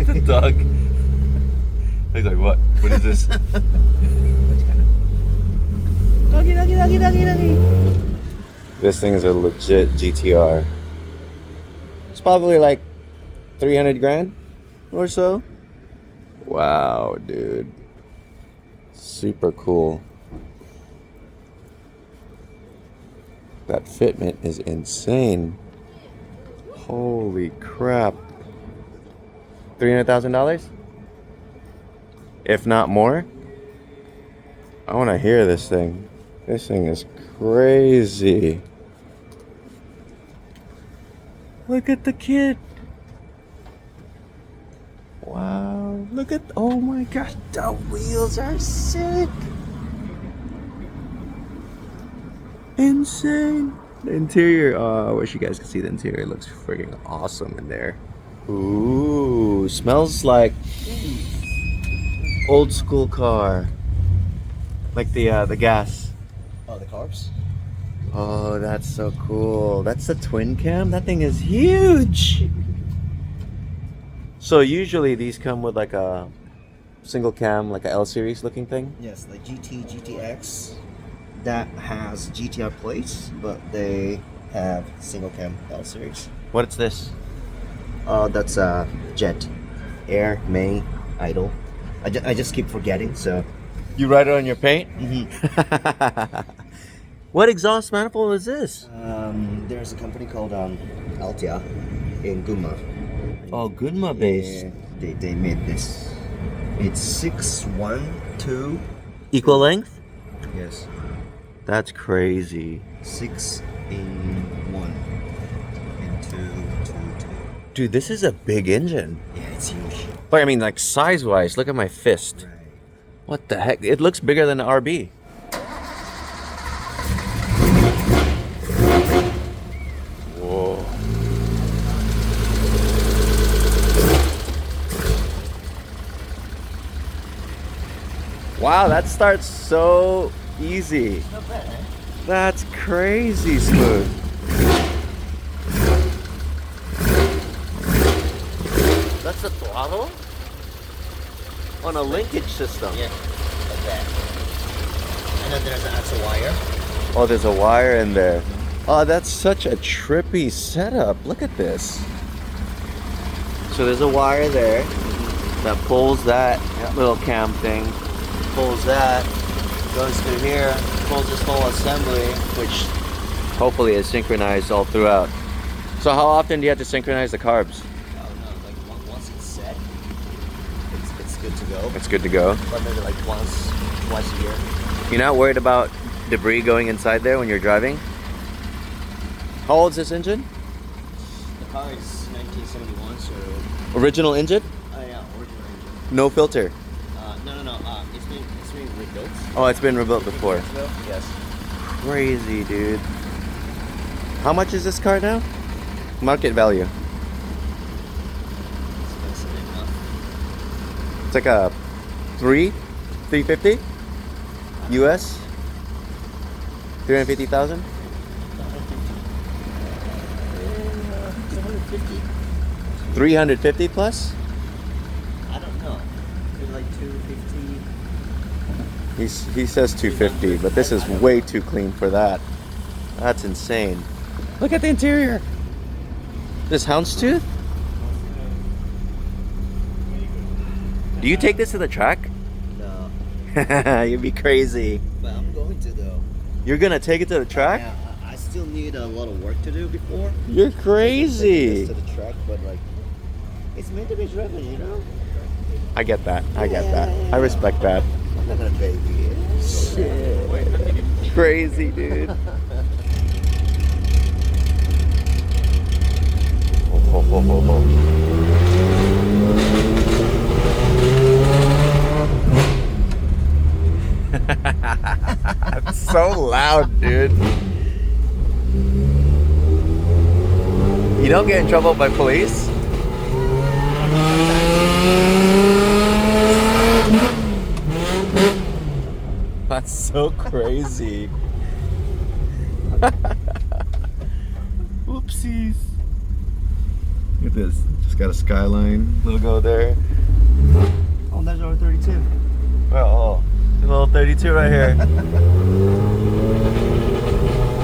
The dog. He's like, what? What is this? Doggy, doggy, doggy, doggy, doggy. This thing is a legit GTR. It's probably like 300 grand or so. Wow, dude. Super cool. That fitment is insane. Holy crap. $300,000? If not more? I want to hear this thing. This thing is crazy. Look at the kid. Wow. Look at, oh my gosh, the wheels are sick. Insane. The interior, I wish you guys could see the interior. It looks freaking awesome in there. Ooh, smells like old school car. Like the gas. Oh, the carbs? Oh, that's so cool. That's a twin cam? That thing is huge. So usually these come with like a single cam, like a L series looking thing? Yes, like GT, GTX. That has GTR plates, but they have single cam L series. What's this? That's Jet. Air, May, Idle. I just keep forgetting, so. You write it on your paint? Mm-hmm. What exhaust manifold is this? There's a company called Altia in Gunma. Oh, Gunma based. They made this. It's 612. Equal length? Yes. That's crazy. 6 in 1 and 2, 2, 2. Dude, this is a big engine. Yeah, it's huge. But I mean, like size-wise, look at my fist. Right. What the heck? It looks bigger than an RB. Whoa. Wow, that starts so easy. Not bad, eh? That's crazy smooth. That's the throttle? On a linkage system. Yeah, like that. And then there's an actual wire. Oh, there's a wire in there. Oh, that's such a trippy setup. Look at this. So there's a wire there that pulls that little cam thing, pulls that, goes through here, pulls this whole assembly, which hopefully is synchronized all throughout. So how often do you have to synchronize the carbs? Oh no, like once it's set, it's good to go. It's good to go. But maybe like twice a year. You're not worried about debris going inside there when you're driving? How old is this engine? The car is 1971, so. Original engine? Oh yeah, original engine. No filter. No. It's been rebuilt. Oh, it's been rebuilt before. Yes. Crazy, dude. How much is this car now? Market value. Expensive enough. It's like a 350 US. 350,000. 250. 350 plus. I don't know. Maybe like 250. He says 250, but this is way too clean for that. That's insane. Look at the interior. This houndstooth? Do you take this to the track? No. You'd be crazy. But I'm going to though. You're gonna take it to the track? Yeah, I still need a lot of work to do before. You're crazy. To the track, but like, it's meant to be driven, you know. I get that. I get that. I respect that. I'm not gonna baby it. Shit. Crazy, dude. It's so loud, dude. You don't get in trouble by police? That's so crazy. Oopsies. Look at this. Just got a Skyline logo there. Oh, there's our 32. Well, oh, a little 32 right here.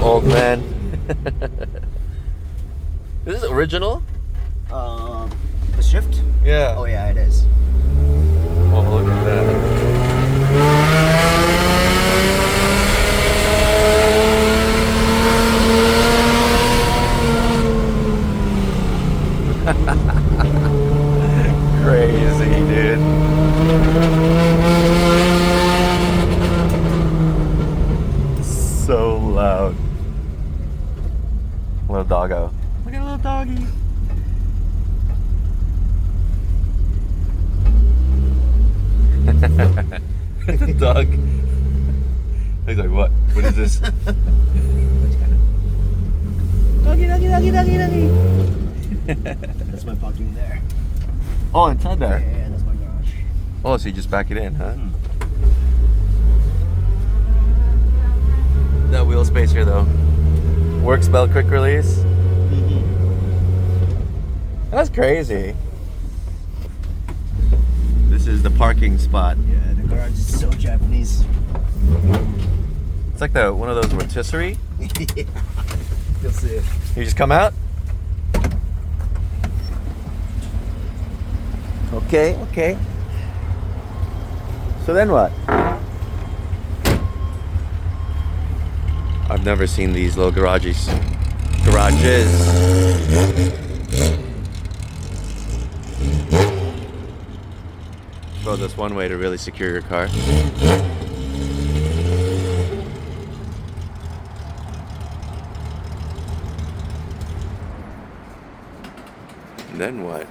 Old man. Is this original? The shift? Yeah. Oh yeah, it is. Oh, look at that. Crazy, dude. So loud. Little doggo. Look at a little doggy. The dog. He's like, what? What is this? Doggy, doggy, doggy, doggy, doggy. That's my parking there. Oh, inside there. Yeah, that's my garage. Oh, so you just back it in, huh? That wheel space here, though. Work spell quick release. That's crazy. This is the parking spot. Yeah, the garage is so Japanese. It's like the one of those rotisserie. Yeah. You'll see it. You just come out. Okay, okay. So then what? I've never seen these little garages. Well, that's one way to really secure your car. Then what?